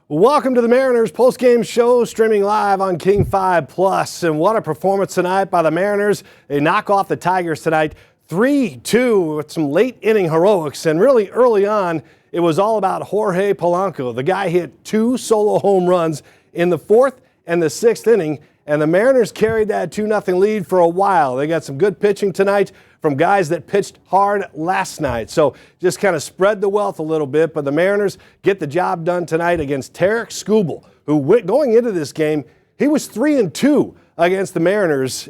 Welcome to the Mariners postgame show, streaming live on King 5 Plus. And what a performance tonight by the Mariners. They knock off the Tigers tonight 3-2 with some late inning heroics. And really early on, it was all about Jorge Polanco. The guy hit 2 solo home runs in the 4th and the 6th inning. And the Mariners carried that 2-0 lead for a while. They got some good pitching tonight from guys that pitched hard last night. So just kind of spread the wealth a little bit. But the Mariners get the job done tonight against Tarik Skubal, who going into this game, he was 3-2 against the Mariners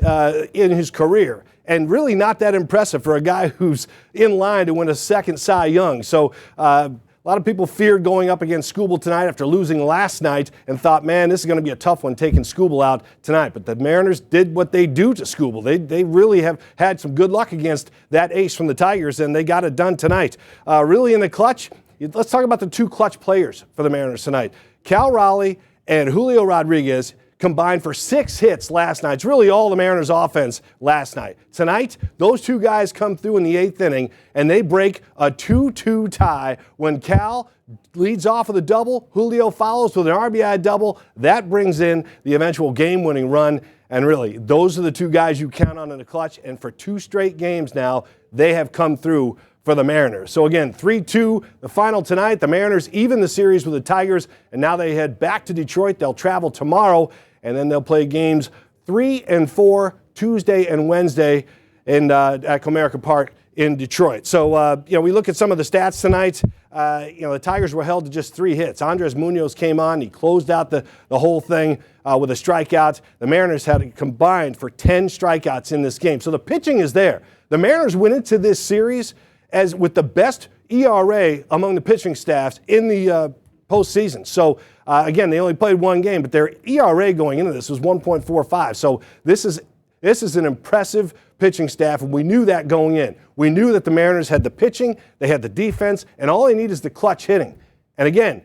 in his career. And really not that impressive for a guy who's in line to win a second Cy Young. So a lot of people feared going up against Skubal tonight after losing last night and thought, man, this is going to be a tough one taking Skubal out tonight. But the Mariners did what they do to Skubal. They really have had some good luck against that ace from the Tigers, and they got it done tonight. Really in the clutch, let's talk about the 2 clutch players for the Mariners tonight. Cal Raleigh and Julio Rodriguez combined for 6 hits last night. It's really all the Mariners' offense last night. Tonight, those 2 guys come through in the 8th inning, and they break a 2-2 tie when Cal leads off with a double. Julio follows with an RBI double. That brings in the eventual game-winning run. And really, those are the 2 guys you count on in the clutch. And for 2 straight games now, they have come through for the Mariners. So again, 3-2, the final tonight. The Mariners even the series with the Tigers, and now they head back to Detroit. They'll travel tomorrow, and then they'll play games 3 and 4 Tuesday and Wednesday at Comerica Park in Detroit. So, we look at some of the stats tonight. The Tigers were held to just 3 hits. Andres Munoz came on. He closed out the whole thing with a strikeout. The Mariners had combined for 10 strikeouts in this game. So the pitching is there. The Mariners went into this series as with the best ERA among the pitching staffs in the postseason. So, again, they only played 1 game, but their ERA going into this was 1.45. So this is an impressive pitching staff, and we knew that going in. We knew that the Mariners had the pitching, they had the defense, and all they need is the clutch hitting. And again,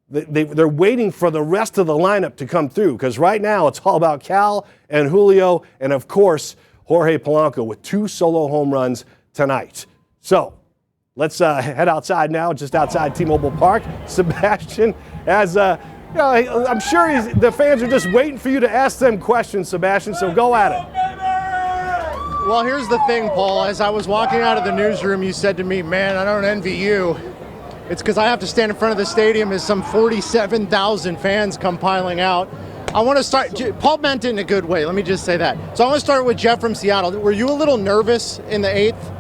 they're waiting for the rest of the lineup to come through, because right now it's all about Cal and Julio, and of course, Jorge Polanco with 2 solo home runs tonight. So let's head outside now, just outside T-Mobile Park. Sebastian, I'm sure the fans are just waiting for you to ask them questions, Sebastian, so go at it. Well, here's the thing, Paul. As I was walking out of the newsroom, you said to me, man, I don't envy you. It's because I have to stand in front of the stadium as some 47,000 fans come piling out. I want to start, Paul meant it in a good way, let me just say that. So I want to start with Jeff from Seattle. Were you a little nervous in the 8th?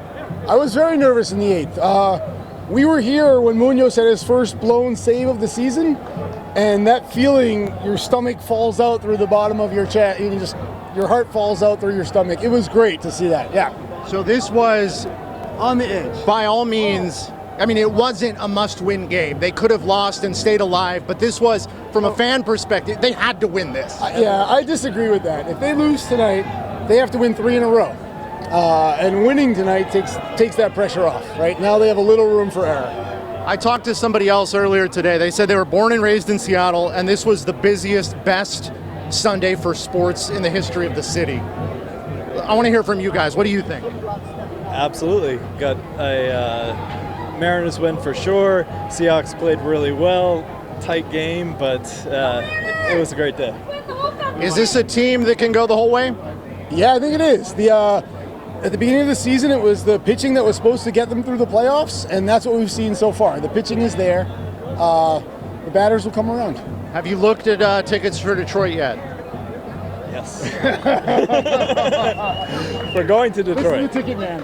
I was very nervous in the 8th. We were here when Munoz had his first blown save of the season, and that feeling, your stomach falls out through the bottom of your chest, your heart falls out through your stomach. It was great to see that, yeah. So this was, on the edge. By all means, I mean, it wasn't a must-win game. They could have lost and stayed alive, but this was, from a fan perspective, they had to win this. Yeah, I disagree with that. If they lose tonight, they have to win 3 in a row. And winning tonight takes that pressure off. Right now they have a little room for error. I talked to somebody else earlier today. They said they were born and raised in Seattle, and this was the busiest, best Sunday for sports in the history of the city. I want to hear from you guys. What do you think? Absolutely. Got a Mariners win for sure. Seahawks played really well. Tight game, but it was a great day. Is this a team that can go the whole way? Yeah, I think it is. At the beginning of the season, it was the pitching that was supposed to get them through the playoffs, and that's what we've seen so far. The pitching is there. The batters will come around. Have you looked at tickets for Detroit yet? Yes. We're going to Detroit. Listen to the ticket man.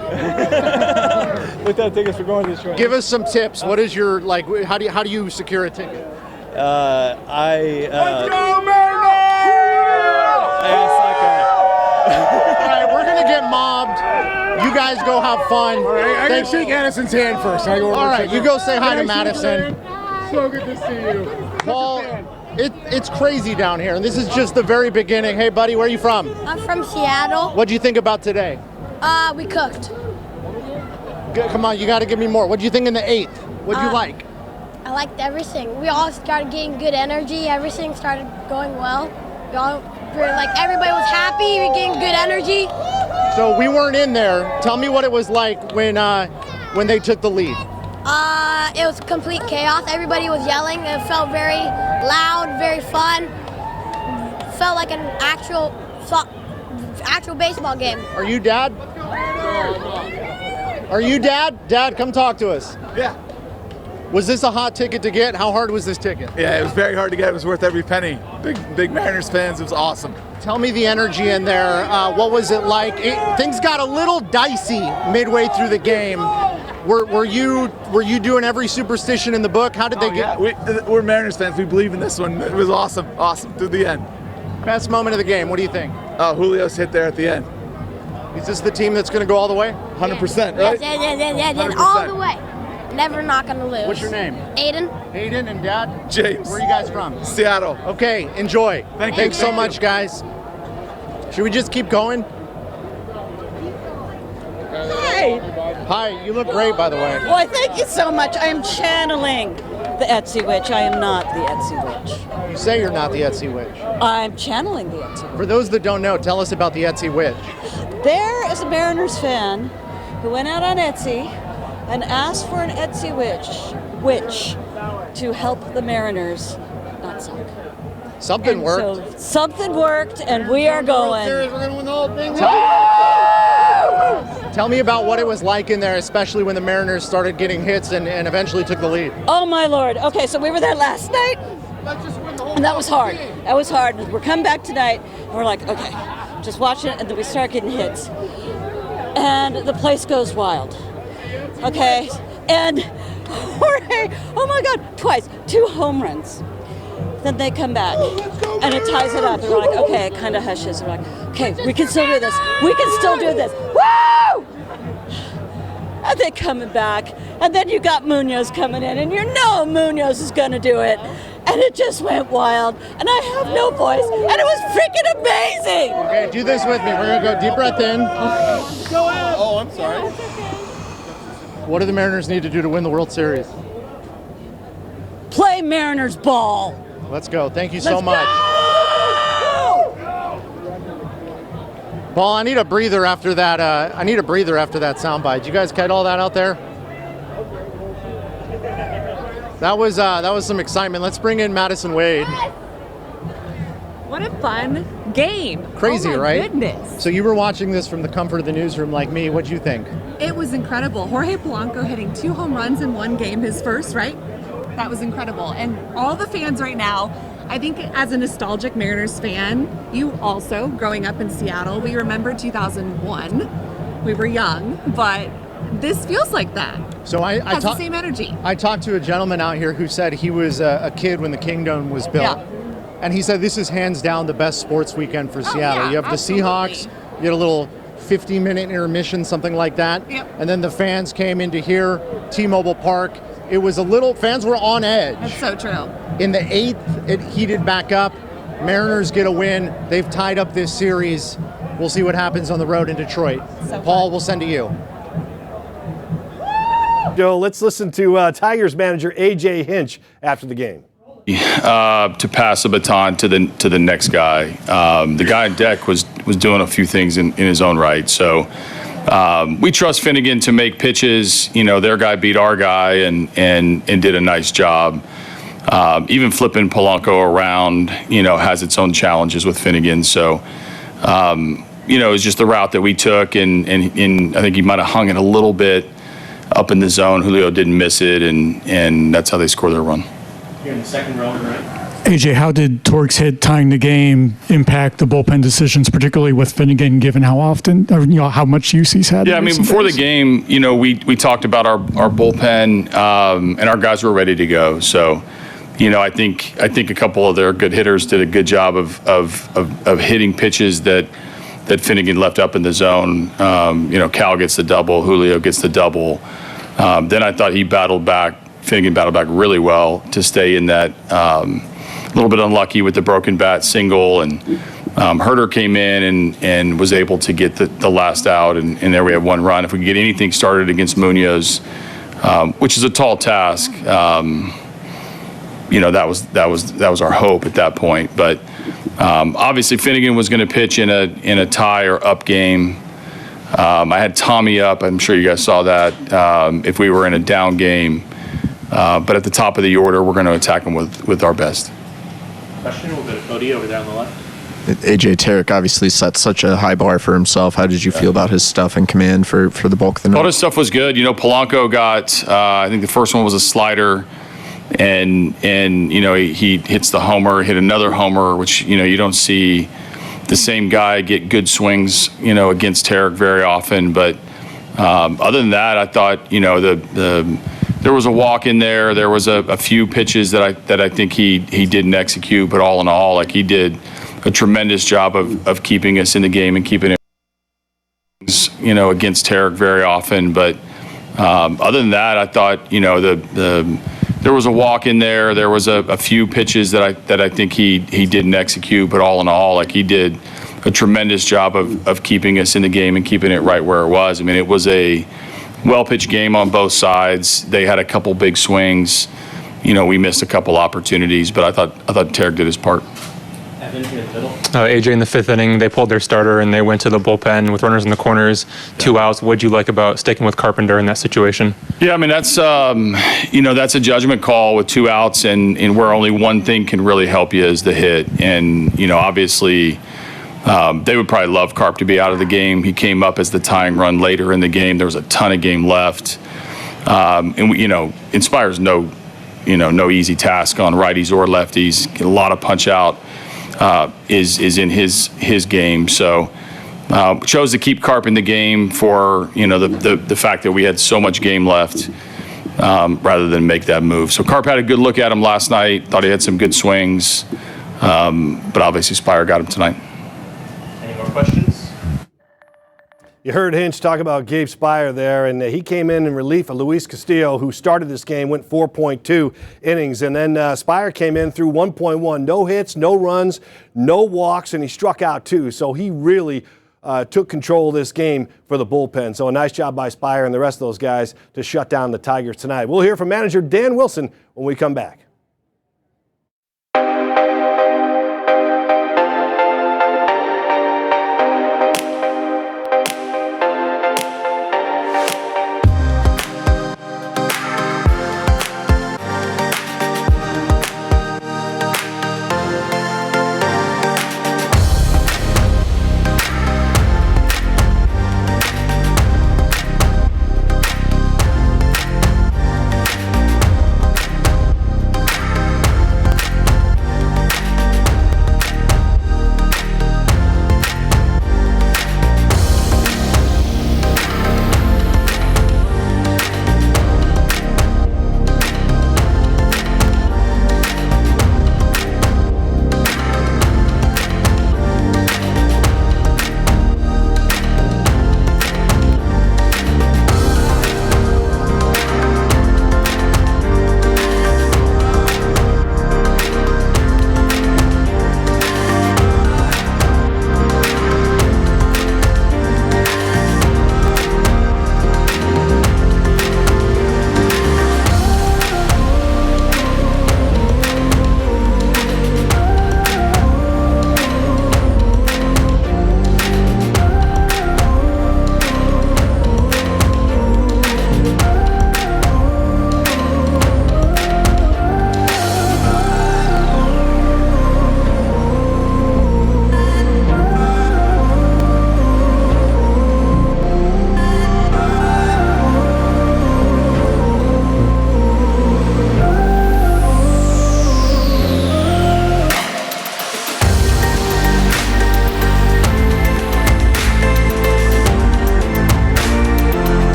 Looked at tickets for going to Detroit. Give us some tips. What is your, how do you secure a ticket? Let's go, Mariners! I asked that guy. All right, we're going to get mobbed. You guys go have fun. All right, I got to shake Addison's hand first. All right, you go say hi to Madison. So good to see you. Paul, it's crazy down here, and this is just the very beginning. Hey, buddy, where are you from? I'm from Seattle. What'd you think about today? We cooked. Come on, you got to give me more. What'd you think in the 8th? What'd you like? I liked everything. We all started getting good energy. Everything started going well. Everybody was happy. We were getting good energy. So we weren't in there. Tell me what it was like when they took the lead. It was complete chaos. Everybody was yelling. It felt very loud, very fun. Felt like an actual baseball game. Are you Dad? Are you Dad? Dad, come talk to us. Yeah. Was this a hot ticket to get? How hard was this ticket? Yeah, it was very hard to get. It was worth every penny. Big Mariners fans. It was awesome. Tell me the energy in there. What was it like? Things got a little dicey midway through the game. Were you doing every superstition in the book? How did they get? Yeah, we're Mariners fans. We believe in this one. It was awesome through the end. Best moment of the game. What do you think? Julio's hit there at the end. Is this the team that's going to go all the way? 100%, right? Yes, all the way. Never not gonna lose. What's your name? Aiden. Aiden and Dad? James. Where are you guys from? Seattle. Okay, enjoy. Thanks so Thank much, you. guys. Should we just keep going? Hi. Hi, you look great, by the way. Why, thank you so much. I am channeling the Etsy Witch. I am not the Etsy Witch. You say you're not the Etsy Witch. I'm channeling the Etsy Witch. For those that don't know, tell us about the Etsy Witch. There is a Mariners fan who went out on Etsy and asked for an Etsy witch to help the Mariners not suck. Something And worked. So something worked, and we are going. We're gonna win the whole thing. Tell me about what it was like in there, especially when the Mariners started getting hits and eventually took the lead. Oh my Lord. Okay, so we were there last night, and that was hard. That was hard. We're coming back tonight, and we're like, okay, just watch it, and then we start getting hits. And the place goes wild. Okay, and Jorge, oh my God, twice, 2 home runs. Then they come back, and it ties it up. And we're like, okay, it kind of hushes. We're like, okay, we can still do this. We can still do this. Woo! And they coming back, and then you got Munoz coming in, and you know Munoz is going to do it. And it just went wild, and I have no voice, and it was freaking amazing. Okay, do this with me. We're gonna go deep breath in. Oh, I'm sorry. What do the Mariners need to do to win the World Series? Play Mariners ball. Let's go. Thank you so Let's much. go! Paul, I need a breather after that. I need a breather after that soundbite. Did you guys get all that out there? That was some excitement. Let's bring in Madison Wade. What a fun game. Crazy, oh my right? Goodness. So you were watching this from the comfort of the newsroom like me. What'd you think? It was incredible. Jorge Polanco hitting 2 home runs in one game, his first, right? That was incredible. And all the fans right now, I think as a nostalgic Mariners fan, you also, growing up in Seattle, we remember 2001. We were young, but this feels like that. So I Has the same energy. I talked to a gentleman out here who said he was a kid when the Kingdom was built. Yeah. And he said this is hands down the best sports weekend for Seattle. yeah, You have absolutely. the Seahawks, you had a little 50-minute intermission, something like that. Yep. And then the fans came into here, T-Mobile Park. It was fans were on edge. That's so true. In the 8th, it heated back up. Mariners get a win. They've tied up this series. We'll see what happens on the road in Detroit. So Paul, fun. we'll send to you. Joe, let's listen to Tigers manager A.J. Hinch after the game. To pass the baton to the next guy. The guy on deck was doing a few things in his own right. So we trust Finnegan to make pitches. You know, their guy beat our guy and did a nice job. Even flipping Polanco around, you know, has its own challenges with Finnegan. So, you know, it's just the route that we took, and I think he might have hung it a little bit up in the zone. Julio didn't miss it, and that's how they score their run. You're in the second row, right? AJ, how did Tork's hit tying the game impact the bullpen decisions, particularly with Finnegan, given how often, or how much use he's had? Yeah, I mean, before the game, you know, we talked about our bullpen, and our guys were ready to go. So, you know, I think a couple of their good hitters did a good job of hitting pitches that Finnegan left up in the zone. You know, Cal gets the double, Julio gets the double. Then I thought Finnegan battled back really well to stay in that. A little bit unlucky with the broken bat single, and Herter came in and was able to get the last out, and there we have 1 run. If we could get anything started against Munoz, which is a tall task, you know, that was our hope at that point. But obviously Finnegan was going to pitch in a tie or up game. I had Tommy up. I'm sure you guys saw that. If we were in a down game, But at the top of the order, we're going to attack them with our best. Question, we'll go to Cody over there on the left. AJ Tarek obviously set such a high bar for himself. How did you feel about his stuff and command for the bulk of the night? All his stuff was good. Polanco got, I think the first one was a slider, and he hits the homer, hit another homer, which, you don't see the same guy get good swings, against Tarek very often. But other than that, I thought, there was a walk in there. There was a few pitches that I think he didn't execute, but all in all, he did a tremendous job of keeping us in the game and keeping it, against Tarek very often. But other than that, I thought, there was a walk in there. There was a few pitches that I think he didn't execute, but all in all, he did a tremendous job of keeping us in the game and keeping it right where it was. I mean, it was a well-pitched game on both sides. They had a couple big swings. We missed a couple opportunities, but I thought Tarek did his part. Evan here in the middle. AJ, in the fifth inning, they pulled their starter and they went to the bullpen with runners in the corners, 2 outs. What'd you like about sticking with Carpenter in that situation? Yeah, I mean, that's that's a judgment call with 2 outs, and where only one thing can really help you is the hit. And obviously, they would probably love Carp to be out of the game. He came up as the tying run later in the game. There was a ton of game left, and Inspire's no easy task on righties or lefties. A lot of punch out. Is in his game. So chose to keep Carp in the game for the fact that we had so much game left, rather than make that move. So Carp had a good look at him last night. Thought he had some good swings, but obviously Spire got him tonight. Any more questions? You heard Hinch talk about Gabe Spire there, and he came in relief of Luis Castillo, who started this game, went 4.2 innings, and then Spire came in through 1.1. No hits, no runs, no walks, and he struck out 2. So he really took control of this game for the bullpen. So a nice job by Spire and the rest of those guys to shut down the Tigers tonight. We'll hear from manager Dan Wilson when we come back.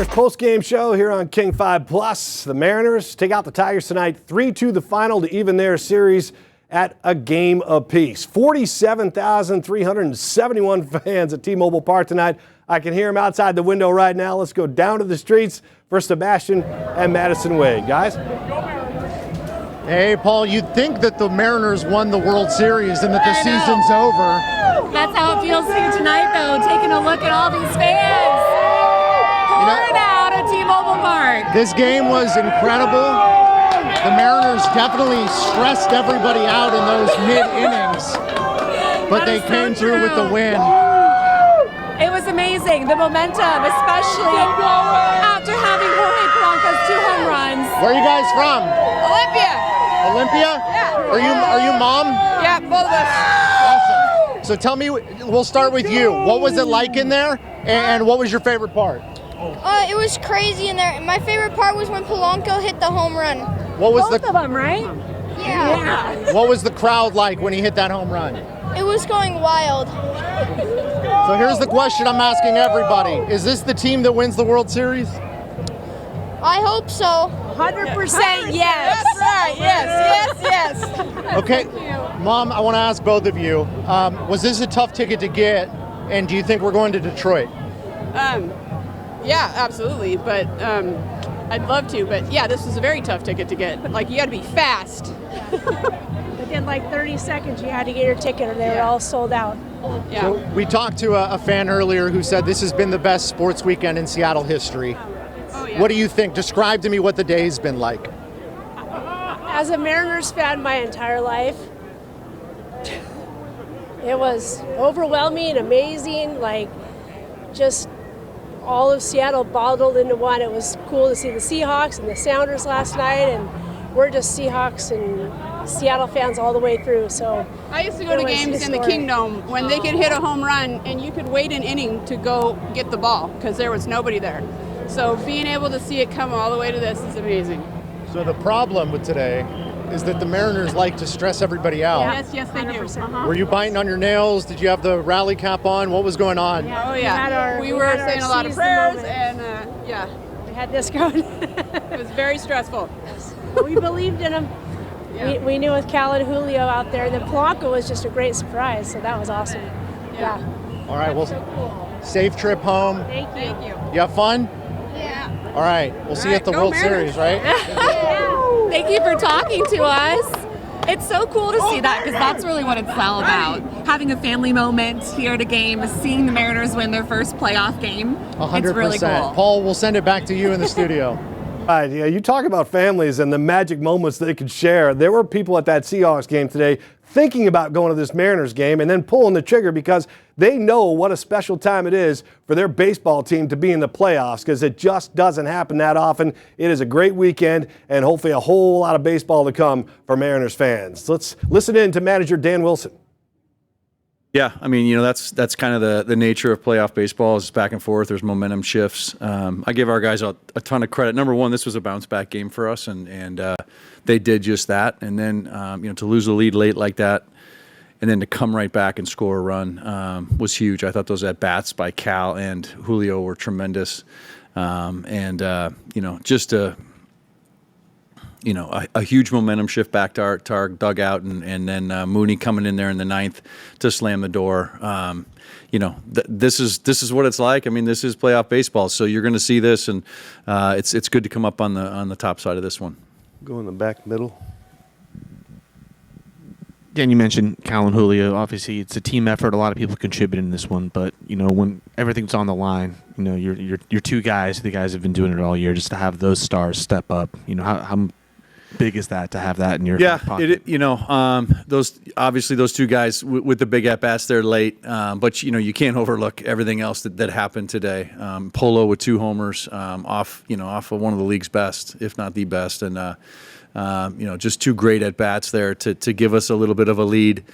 Post-game show here on King 5 Plus. The Mariners take out the Tigers tonight, 3-2 the final to even their series at a game apiece. 47,371 fans at T-Mobile Park tonight. I can hear them outside the window right now. Let's go down to the streets for Sebastian and Madison Wade. Guys? Hey, Paul, you'd think that the Mariners won the World Series and that the season's over. That's how it feels here tonight, though, taking a look at all these fans pouring out at T-Mobile Park. This game was incredible. The Mariners definitely stressed everybody out in those mid-innings. but they came through with the win. It was amazing, the momentum, especially after having Jorge Polanco's 2 home runs. Where are you guys from? Olympia. Olympia? Yeah. Are you mom? Yeah, both of us. Awesome. So tell me, we'll start with you. What was it like in there, and what was your favorite part? It was crazy in there. My favorite part was when Polanco hit the home run. What was Both of them, right? Yeah. What was the crowd like when he hit that home run? It was going wild. So here's the question I'm asking everybody. Is this the team that wins the World Series? I hope so. 100% yes. That's right. Yes. Okay, Mom, I want to ask both of you, was this a tough ticket to get, and do you think we're going to Detroit? Yeah, absolutely, but I'd love to, but yeah, this was a very tough ticket to get. Like, you got to be fast. Within like 30 seconds, you had to get your ticket or they were all sold out. Yeah. So we talked to a fan earlier who said this has been the best sports weekend in Seattle history. Oh, yeah. What do you think? Describe to me what the day's been like. As a Mariners fan my entire life, it was overwhelming, amazing, like just all of Seattle bottled into one. It was cool to see the Seahawks and the Sounders last night, and we're just Seahawks and Seattle fans all the way through. So I used to go to games in the Kingdom when they could hit a home run and you could wait an inning to go get the ball because there was nobody there. So being able to see it come all the way to this is amazing. So the problem with today is that the Mariners like to stress everybody out. Yes, they do. Were you biting on your nails? Did you have the rally cap on? What was going on? Oh yeah, we were saying a lot of prayers and yeah. We had this going. It was very stressful. We believed in him. Yeah. We knew with Cal and Julio out there, and then Polanco was just a great surprise, so that was awesome. Yeah. All right, well, So cool. Safe trip home. Thank you. You have fun? Yeah. All right, we'll see you at the World Series, right? Thank you for talking to us. It's so cool to see that because that's really what it's all about. Having a family moment here at a game, seeing the Mariners win their first playoff game. 100%. It's really cool. Paul, we'll send it back to you in the studio. All right, yeah, you talk about families and the magic moments they could share. There were people at that Seahawks game today thinking about going to this Mariners game and then pulling the trigger because they know what a special time it is for their baseball team to be in the playoffs because it just doesn't happen that often. It is a great weekend and hopefully a whole lot of baseball to come for Mariners fans. Let's listen in to manager Dan Wilson. Yeah, I mean, that's kind of the nature of playoff baseball. It's back and forth. There's momentum shifts. I give our guys a ton of credit. Number one, this was a bounce back game for us, and they did just that. And then to lose the lead late like that, and then to come right back and score a run was huge. I thought those at bats by Cal and Julio were tremendous, just a huge momentum shift back to our dugout, and then Mooney coming in there in the ninth to slam the door. This is what it's like. I mean, this is playoff baseball, so you're going to see this, and it's good to come up on the top side of this one. Go in the back middle. Dan, you mentioned Cal and Julio. Obviously, it's a team effort. A lot of people contribute in this one, but when everything's on the line, your two guys, the guys have been doing it all year. Just to have those stars step up, how big is that to have that in your pocket? Those two guys with the big at bats, they're late, but you can't overlook everything else that happened today. Polo with 2 homers off of one of the league's best, if not the best, and just 2 great at bats there to give us a little bit of a lead.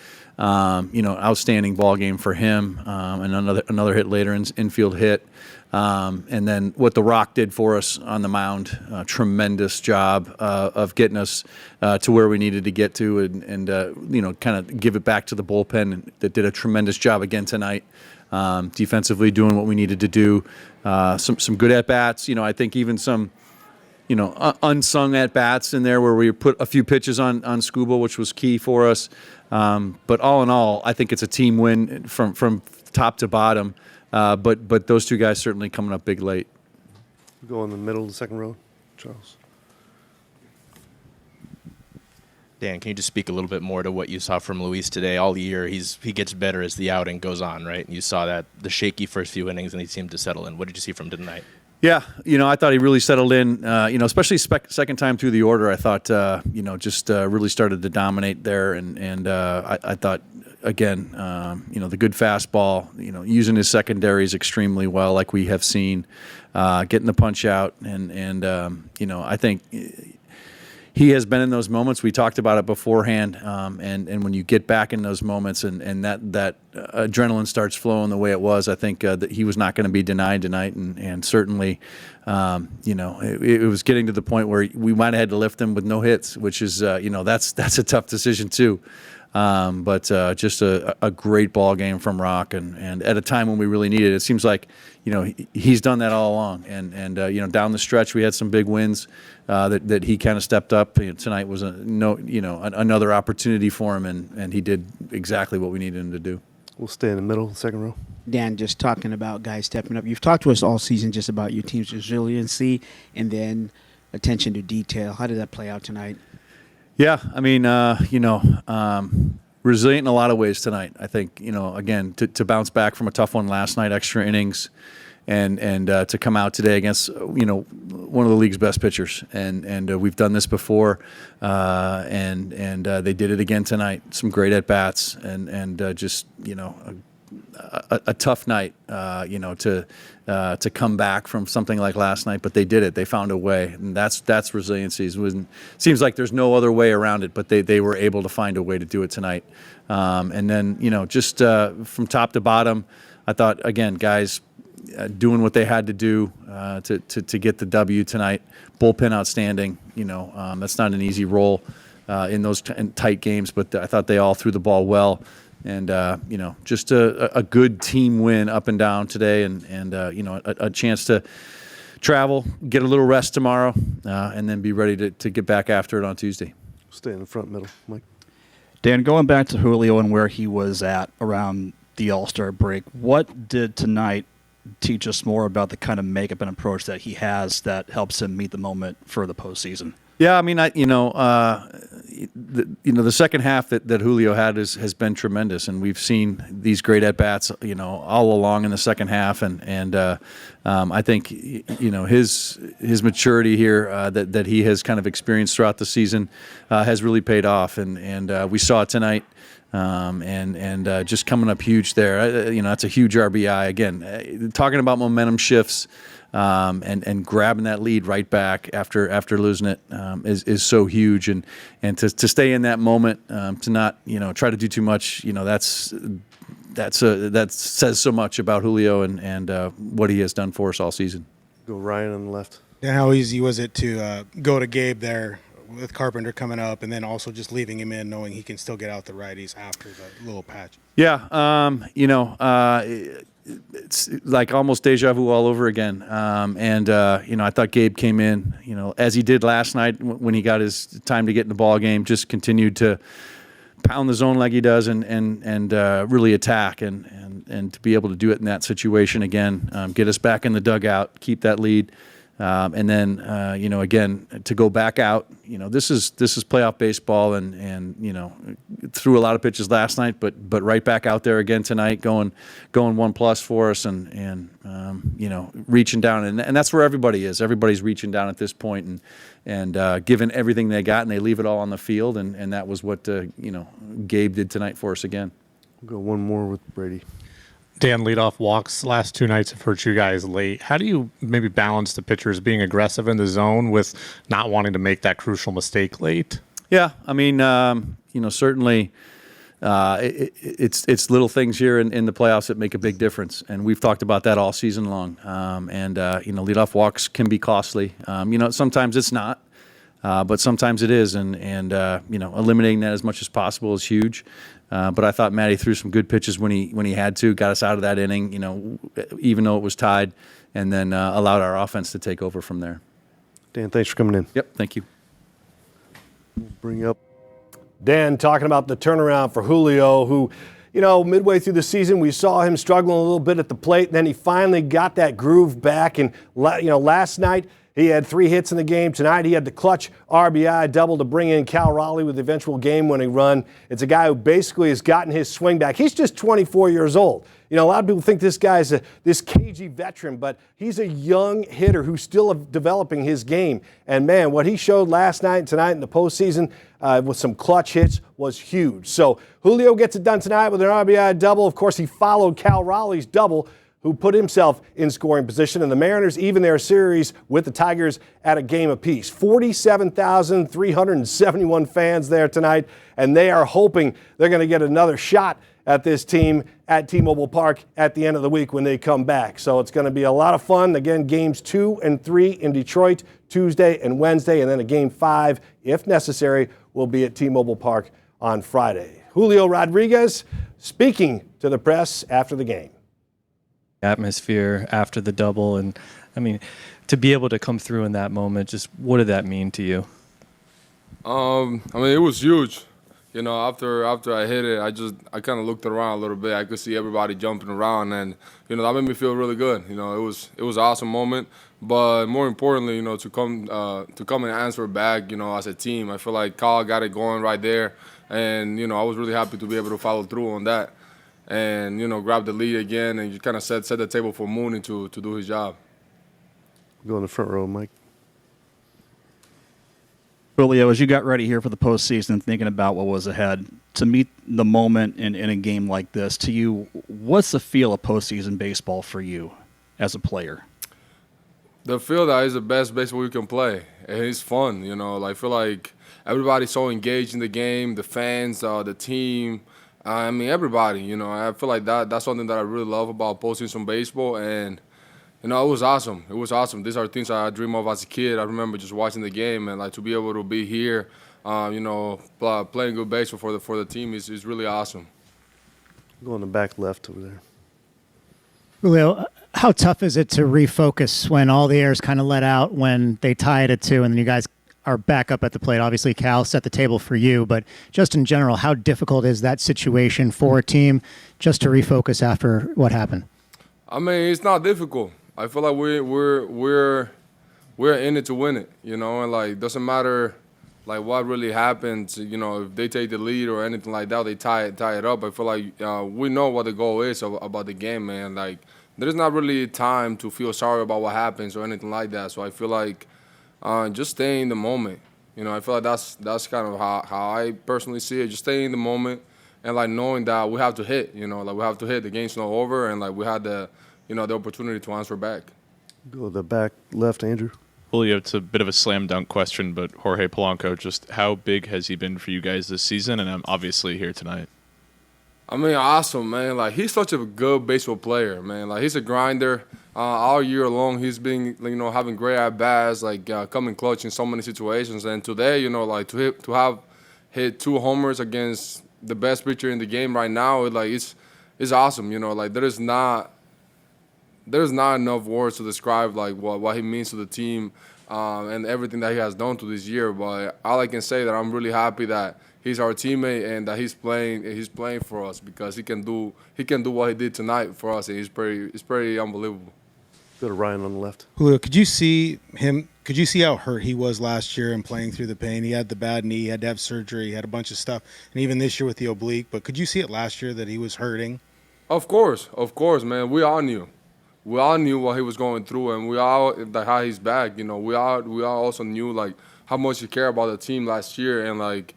Outstanding ball game for him, and another hit later, infield hit. And then what The Rock did for us on the mound, tremendous job of getting us to where we needed to get to, and kind of give it back to the bullpen that did a tremendous job again tonight, defensively doing what we needed to do. Some good at bats. I think even some unsung at bats in there where we put a few pitches on Scuba, which was key for us. But all in all, I think it's a team win from top to bottom. But those two guys certainly coming up big late. Go in the middle of the second row, Charles. Dan, can you just speak a little bit more to what you saw from Luis today? All year, he gets better as the outing goes on, right? You saw that the shaky first few innings, and he seemed to settle in. What did you see from tonight? Yeah, I thought he really settled in, especially second time through the order. I thought, just really started to dominate there. And I thought, again, the good fastball, using his secondaries extremely well, like we have seen, getting the punch out. And I think he has been in those moments. We talked about it beforehand. And when you get back in those moments and that adrenaline starts flowing the way it was, I think that he was not going to be denied tonight. And certainly, it was getting to the point where we might have had to lift him with no hits, which is, that's a tough decision too. But just a great ball game from Rock, and at a time when we really needed it. It seems like he's done that all along, and down the stretch we had some big wins that he kind of stepped up. Tonight was another opportunity for him, and he did exactly what we needed him to do. We'll stay in the middle, second row. Dan, just talking about guys stepping up. You've talked to us all season just about your team's resiliency and then attention to detail. How did that play out tonight? Yeah, I mean, resilient in a lot of ways tonight. I think, again, to bounce back from a tough one last night, extra innings, and to come out today against, one of the league's best pitchers. And we've done this before, and they did it again tonight. Some great at-bats, and just, a tough night, to come back from something like last night, but they did it. They found a way, and that's resiliency. It seems like there's no other way around it, but they were able to find a way to do it tonight. And then, just from top to bottom, I thought, again, guys doing what they had to do to get the W tonight. Bullpen outstanding. That's not an easy role in those tight games, but I thought they all threw the ball well. And, just a good team win up and down today, and a chance to travel, get a little rest tomorrow, and then be ready to get back after it on Tuesday. Stay in the front middle, Mike. Dan, going back to Julio and where he was at around the All-Star break, what did tonight teach us more about the kind of makeup and approach that he has that helps him meet the moment for the postseason? Yeah, I mean, the second half that Julio had has been tremendous, and we've seen these great at bats, all along in the second half, and I think his maturity here that he has kind of experienced throughout the season has really paid off, and we saw it tonight. And just coming up huge there. That's a huge RBI. Again, talking about momentum shifts, and grabbing that lead right back after losing it is so huge. And to stay in that moment, to not try to do too much. That says so much about Julio and what he has done for us all season. Go Ryan on the left. And how easy was it to go to Gabe there with Carpenter coming up, and then also just leaving him in, knowing he can still get out the righties after the little patch? Yeah, it's like almost deja vu all over again. I thought Gabe came in, as he did last night when he got his time to get in the ball game, just continued to pound the zone like he does and really attack and to be able to do it in that situation again, get us back in the dugout, keep that lead. And then, again, to go back out, this is playoff baseball, and threw a lot of pitches last night, but right back out there again tonight, going 1+ for us, and reaching down, and that's where everybody is. Everybody's reaching down at this point, and giving everything they got, and they leave it all on the field, and that was what Gabe did tonight for us again. We'll go one more with Brady. Dan, leadoff walks last two nights have hurt you guys late. How do you maybe balance the pitchers being aggressive in the zone with not wanting to make that crucial mistake late? Yeah, I mean, certainly it's little things here in the playoffs that make a big difference, and we've talked about that all season long. Leadoff walks can be costly. Sometimes it's not. But sometimes it is, and eliminating that as much as possible is huge. But I thought Matty threw some good pitches when he had to, got us out of that inning, even though it was tied, and then allowed our offense to take over from there. Dan, thanks for coming in. Yep, thank you. We'll bring up Dan talking about the turnaround for Julio, who, midway through the season, we saw him struggling a little bit at the plate. Then he finally got that groove back, and last night He had 3 hits in the game tonight. He had the clutch RBI double to bring in Cal Raleigh with the eventual game-winning run. It's a guy who basically has gotten his swing back. He's just 24 years old. You know, a lot of people think this guy's this cagey veteran, but he's a young hitter who's still developing his game. And, man, what he showed last night and tonight in the postseason with some clutch hits was huge. So Julio gets it done tonight with an RBI double. Of course, he followed Cal Raleigh's double, who put himself in scoring position. And the Mariners even their series with the Tigers at a game apiece. 47,371 fans there tonight, and they are hoping they're going to get another shot at this team at T-Mobile Park at the end of the week when they come back. So it's going to be a lot of fun. Again, games 2 and 3 in Detroit, Tuesday and Wednesday, and then a game 5, if necessary, will be at T-Mobile Park on Friday. Julio Rodriguez speaking to the press after the game. Atmosphere after the double, and I mean, to be able to come through in that moment, just what did that mean to you? I mean, it was huge. You know, after I hit it, I kind of looked around a little bit. I could see everybody jumping around, and you know, that made me feel really good. You know, it was an awesome moment. But more importantly, you know, to come and answer back, you know, as a team, I feel like Kyle got it going right there, and you know, I was really happy to be able to follow through on that. And, you know, grab the lead again and you kind of set the table for Mooney to do his job. Go in the front row, Mike. Julio, as you got ready here for the postseason, thinking about what was ahead, to meet the moment in a game like this, to you, what's the feel of postseason baseball for you as a player? The feel that is the best baseball you can play. And it's fun, you know. I feel like everybody's so engaged in the game, the fans, the team. I mean, everybody, you know, I feel like that's something that I really love about postseason baseball. And, you know, it was awesome. It was awesome. These are things I dream of as a kid. I remember just watching the game and, like, to be able to be here, you know, playing good baseball for the team is really awesome. Go in the back left over there. Julio, how tough is it to refocus when all the air's kind of let out when they tie it at 2 and then you guys are back up at the plate? Obviously, Cal set the table for you, but just in general, how difficult is that situation for a team just to refocus after what happened? I mean, it's not difficult. I feel like we're in it to win it, you know, and like doesn't matter like what really happens, you know, if they take the lead or anything like that, they tie it up. I feel like we know what the goal is about the game, man. Like there's not really time to feel sorry about what happens or anything like that. So I feel like just stay in the moment. You know, I feel like that's kind of how I personally see it. Just stay in the moment and like knowing that we have to hit. You know, like we have to hit. The game's not over, and like we had the opportunity to answer back. Go to the back left, Andrew. Julio, it's a bit of a slam dunk question, but Jorge Polanco, just how big has he been for you guys this season? And I'm obviously here tonight. I mean, awesome, man. Like, he's such a good baseball player, man. Like, he's a grinder. All year long, he's been, you know, having great at-bats, like, coming clutch in so many situations. And today, you know, like, to have hit 2 homers against the best pitcher in the game right now, it's awesome, you know. Like, there's not enough words to describe, like, what he means to the team and everything that he has done to this year. But all I can say that I'm really happy that he's our teammate and that he's playing for us because he can do what he did tonight for us, and it's pretty unbelievable. Go to Ryan on the left. Julio, could you see how hurt he was last year and playing through the pain? He had the bad knee, he had to have surgery, he had a bunch of stuff, and even this year with the oblique. But could you see it last year that he was hurting? Of course, man. We all knew what he was going through, and we all had his back. You know, we all also knew like how much he cared about the team last year, and like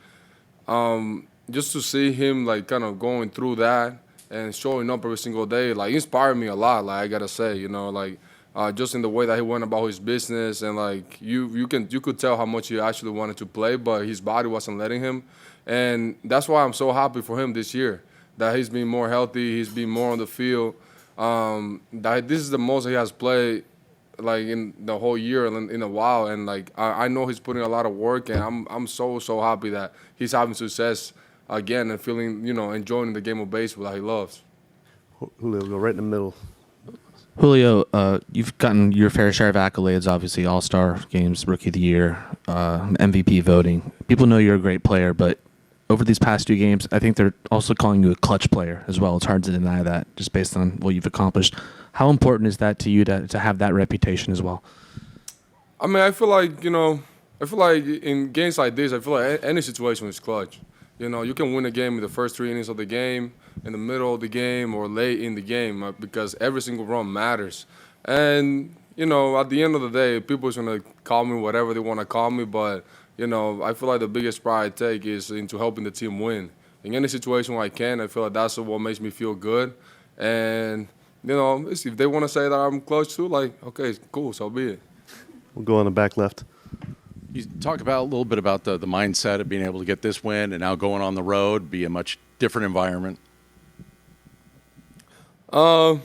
just to see him like kind of going through that and showing up every single day, like inspired me a lot. Like I gotta say, you know, like just in the way that he went about his business, and like you could tell how much he actually wanted to play, but his body wasn't letting him, and that's why I'm so happy for him this year that he's been more healthy, he's been more on the field. That this is the most he has played like in the whole year in a while, and like I know he's putting a lot of work, and I'm so happy that he's having success again and feeling, you know, enjoying the game of baseball that he loves. Julio, go right in the middle. Julio, you've gotten your fair share of accolades, obviously All-Star games, Rookie of the Year, MVP voting. People know you're a great player, but over these past 2 games, I think they're also calling you a clutch player as well. It's hard to deny that just based on what you've accomplished. How important is that to you to have that reputation as well? I mean, I feel like, in games like this, I feel like any situation is clutch. You can win a game in the first 3 innings of the game, in the middle of the game, or late in the game because every single run matters. And, at the end of the day, people's going to call me whatever they want to call me, but, I feel like the biggest pride I take is into helping the team win. In any situation where I can, I feel like that's what makes me feel good. And, if they want to say that I'm clutch too, okay, cool, so be it. We'll go on the back left. You talk about a little bit about the mindset of being able to get this win and now going on the road, be a much different environment. I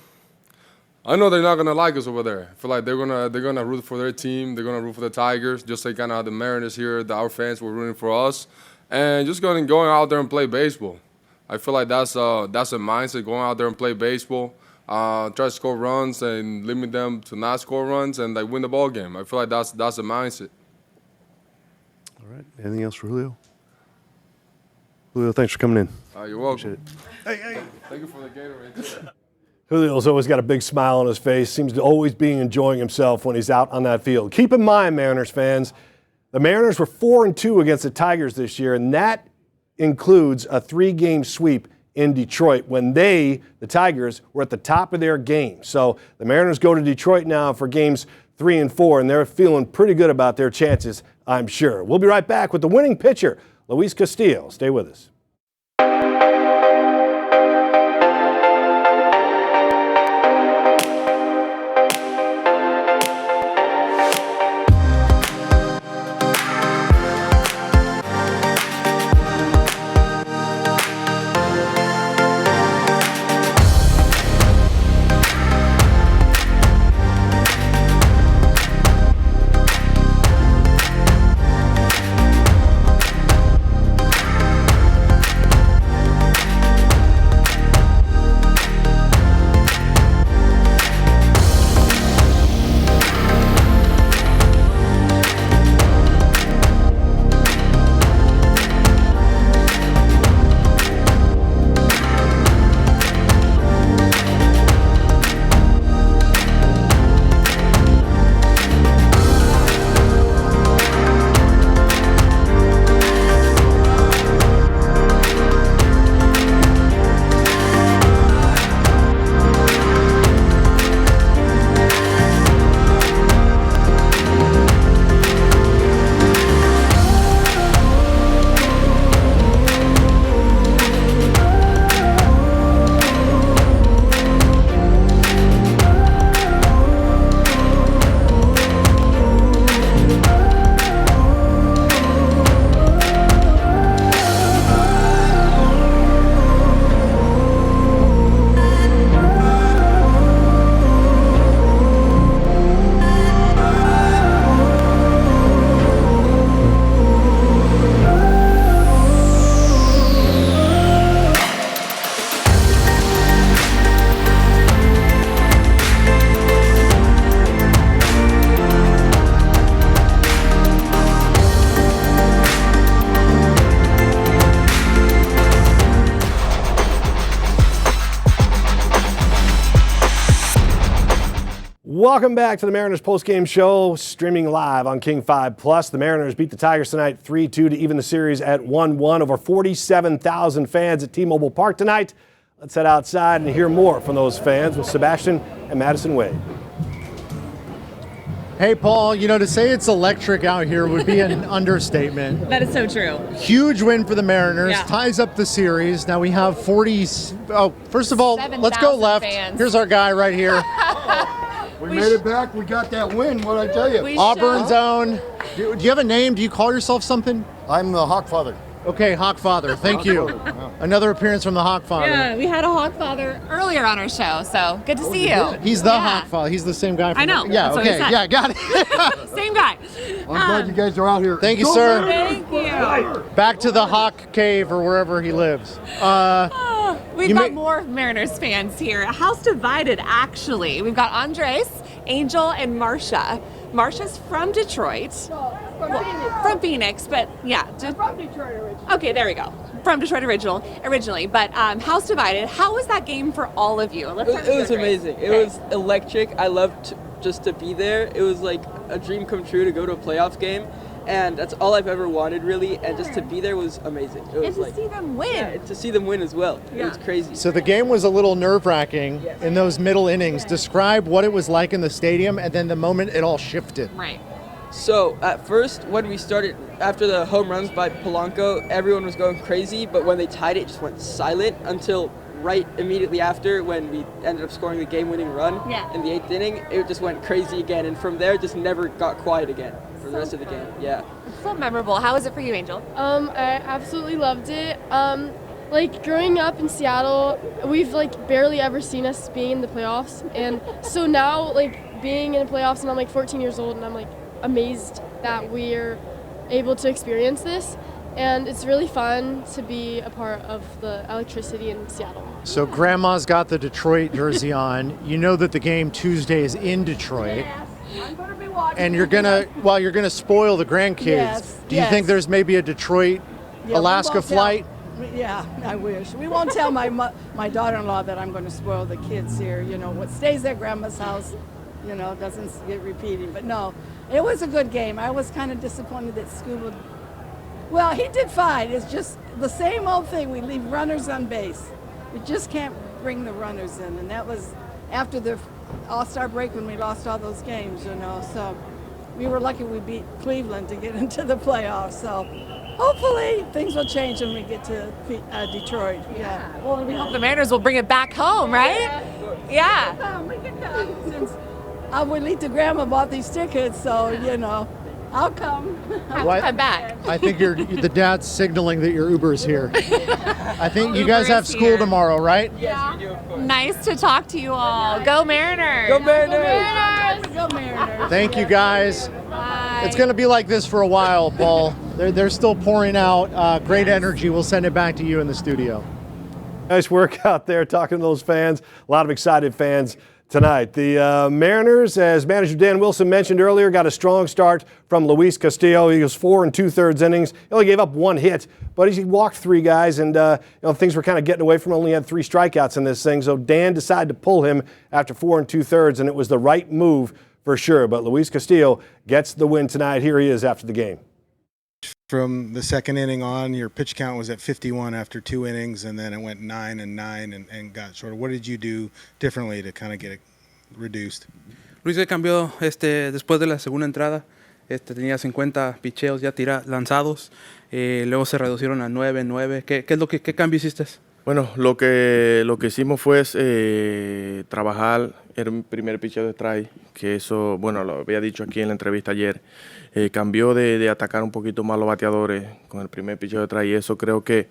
know they're not gonna like us over there. I feel like they're gonna root for their team. They're gonna root for the Tigers, just like kind of how the Mariners here, our fans were rooting for us, and just going out there and play baseball. I feel like that's a mindset, going out there and play baseball. Try to score runs and limit them to not score runs and win the ball game. I feel like that's a mindset. All right. Anything else for Julio? Julio, thanks for coming in. You're welcome. Hey. Thank you for the Gatorade. Julio's always got a big smile on his face. Seems to always be enjoying himself when he's out on that field. Keep in mind, Mariners fans, the Mariners were 4-2 against the Tigers this year, and that includes a 3-game sweep in Detroit when the Tigers, were at the top of their game. So the Mariners go to Detroit now for games 3 and 4, and they're feeling pretty good about their chances, I'm sure. We'll be right back with the winning pitcher, Luis Castillo. Stay with us. Welcome back to the Mariners postgame show, streaming live on King 5 Plus. The Mariners beat the Tigers tonight 3-2 to even the series at 1-1. Over 47,000 fans at T-Mobile Park tonight. Let's head outside and hear more from those fans with Sebastian and Madison Wade. Hey, Paul, to say it's electric out here would be an understatement. That is so true. Huge win for the Mariners, Yeah. ties up the series. Now we have 40. Oh, first of all, let's go 7,000 left. fans. Here's our guy right here. We made it back. We got that win. What'd I tell you? Auburn's own. Do you have a name? Do you call yourself something? I'm the Hawk Father. Okay, Hawk Father. Thank you. Another appearance from the Hawk Father. Yeah, we had a Hawk Father earlier on our show, so good to see you. He's the Hawk Father. He's the same guy. I know. Yeah. That's what he Okay. said. Yeah. Got it. Same guy. I'm glad you guys are out here. Thank you, Go sir. Mariners! Thank you. Back to the Hawk Cave or wherever he lives. We've You got may- more Mariners fans here. A house divided, actually. We've got Andres, Angel, and Marcia. Marcia's from Detroit. From Phoenix, but yeah. From Detroit originally. Okay, there we go. From Detroit originally, but house divided. How was that game for all of you? Let's start with It was you, Andres. amazing. It was electric. I loved just to be there. It was like a dream come true to go to a playoff game. And that's all I've ever wanted, really. And just to be there was amazing. It was And to see them win. Yeah, to see them win as well. It was crazy. So the game was a little nerve-wracking in those middle innings. Describe what it was like in the stadium and then the moment it all shifted. Right. So at first, when we started, after the home runs by Polanco, everyone was going crazy. But when they tied it, it just went silent until right immediately after, when we ended up scoring the game-winning run in the 8th inning. It just went crazy again. And from there, it just never got quiet again for the rest of the game. Yeah. It's so memorable. How was it for you, Angel? I absolutely loved it. Like growing up in Seattle, we've like barely ever seen us being in the playoffs, and so now like being in the playoffs, and I'm like 14 years old, and I'm like amazed that we're able to experience this, and it's really fun to be a part of the electricity in Seattle. So Grandma's got the Detroit jersey on. You know that the game Tuesday is in Detroit. I'm going to be watching. And you're gonna spoil the grandkids. Yes, Do you think there's maybe a Detroit, Alaska flight? Yeah, I wish. We won't tell my daughter-in-law that I'm going to spoil the kids here. You know, what stays at Grandma's house, you know, doesn't get repeated. But no, it was a good game. I was kind of disappointed that Scuba. Well, he did fine. It's just the same old thing. We leave runners on base. We just can't bring the runners in, and that was after the All-Star break when we lost all those games, you know. So we were lucky we beat Cleveland to get into the playoffs. So hopefully things will change when we get to Detroit. Yeah. Well, we hope the Mariners will bring it back home, right? Yeah. We can come. Since Abuelita Grandma bought these tickets, so, you know, I'll come. I'm back. I think the dad's signaling that your Uber's here. I think you guys have school tomorrow, right? Yeah. Nice to talk to you all. Go Mariners! Go Mariners! Go Mariners! Go Mariners! Thank you, guys. Bye. It's going to be like this for a while, Paul. They're still pouring out great energy. We'll send it back to you in the studio. Nice work out there talking to those fans. A lot of excited fans tonight. The Mariners, as manager Dan Wilson mentioned earlier, got a strong start from Luis Castillo. He was 4 2/3 innings. He only gave up 1 hit, but he walked 3 guys, and things were kind of getting away from him. Only had 3 strikeouts in this thing, so Dan decided to pull him after 4 2/3, and it was the right move for sure. But Luis Castillo gets the win tonight. Here he is after the game. From the second inning on, your pitch count was at 51 after 2 innings, and then it went 9 and 9 and got shorter. What did you do differently to kind of get it reduced? Luis se cambió después de la segunda entrada. Tenía 50 picheos ya lanzados. Luego se reducieron a 9. ¿Qué cambio hiciste? Bueno, lo que hicimos fue trabajar el primer picheo de strike, que eso, bueno, lo había dicho aquí en la entrevista ayer. Cambió de atacar un poquito más los bateadores con el primer picheo de strike, y eso creo que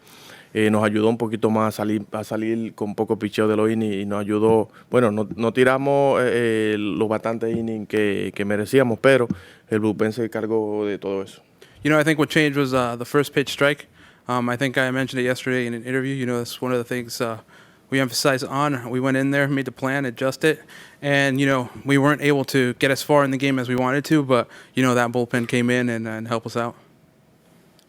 nos ayudó un poquito más a salir con poco picheo de los innings, y nos ayudó. Bueno, no tiramos los bastantes innings que merecíamos, pero el bullpen se cargó de todo eso. You know, I think what changed was the first pitch strike. I think I mentioned it yesterday in an interview. You know, that's one of the things we emphasize on. We went in there, made the plan, adjusted, and, you know, we weren't able to get as far in the game as we wanted to, but, you know, that bullpen came in and helped us out.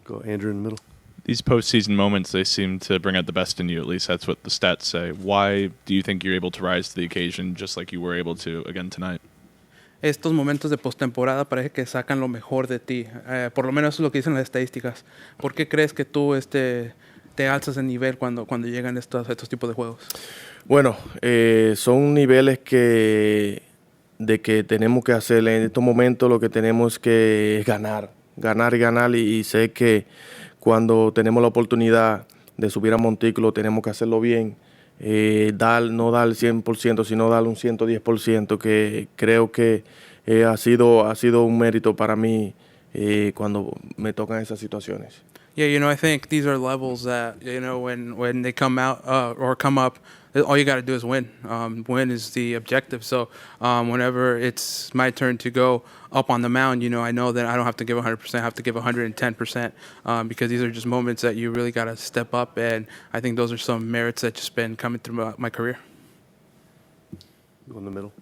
Go Andrew in the middle. These postseason moments, they seem to bring out the best in you, at least that's what the stats say. Why do you think you're able to rise to the occasion just like you were able to again tonight? Estos momentos de postemporada parece que sacan lo mejor de ti. Por lo menos eso es lo que dicen las estadísticas. ¿Por qué crees que tú te alzas de nivel cuando llegan estos tipos de juegos? Bueno, son niveles que tenemos que hacer en estos momentos. Lo que tenemos que ganar, y sé que cuando tenemos la oportunidad de subir a montículo tenemos que hacerlo bien. No dar el 100%, sino dar un 110%, que creo que ha sido un mérito para mí cuando me tocan esas situaciones. Yeah, you know, I think these are levels that, you know, when they come out or come up, all you got to do is win. Win is the objective. So whenever it's my turn to go up on the mound, you know, I know that I don't have to give 100%, I have to give 110%, because these are just moments that you really got to step up, and I think those are some merits that just been coming through my career. Go in the middle.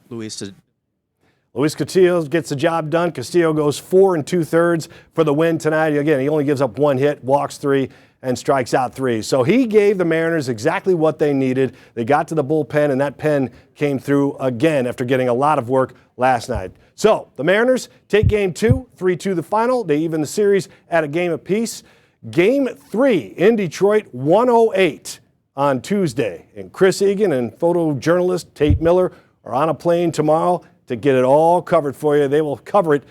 Luis Castillo gets the job done. Castillo goes 4 2/3 for the win tonight. Again, he only gives up 1 hit, walks 3, and strikes out 3. So he gave the Mariners exactly what they needed. They got to the bullpen, and that pen came through again after getting a lot of work last night. So the Mariners take Game 2, 3-2 the final. They even the series at a game apiece. Game 3 in Detroit, 108 on Tuesday. And Chris Egan and photojournalist Tate Miller are on a plane tomorrow to get it all covered for you. They will cover it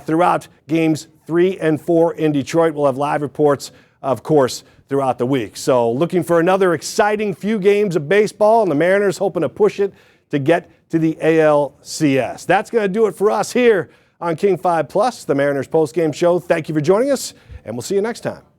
throughout Games 3 and 4 in Detroit. We'll have live reports, of course, throughout the week. So looking for another exciting few games of baseball, and the Mariners hoping to push it to get to the ALCS. That's going to do it for us here on King 5 Plus, the Mariners postgame show. Thank you for joining us, and we'll see you next time.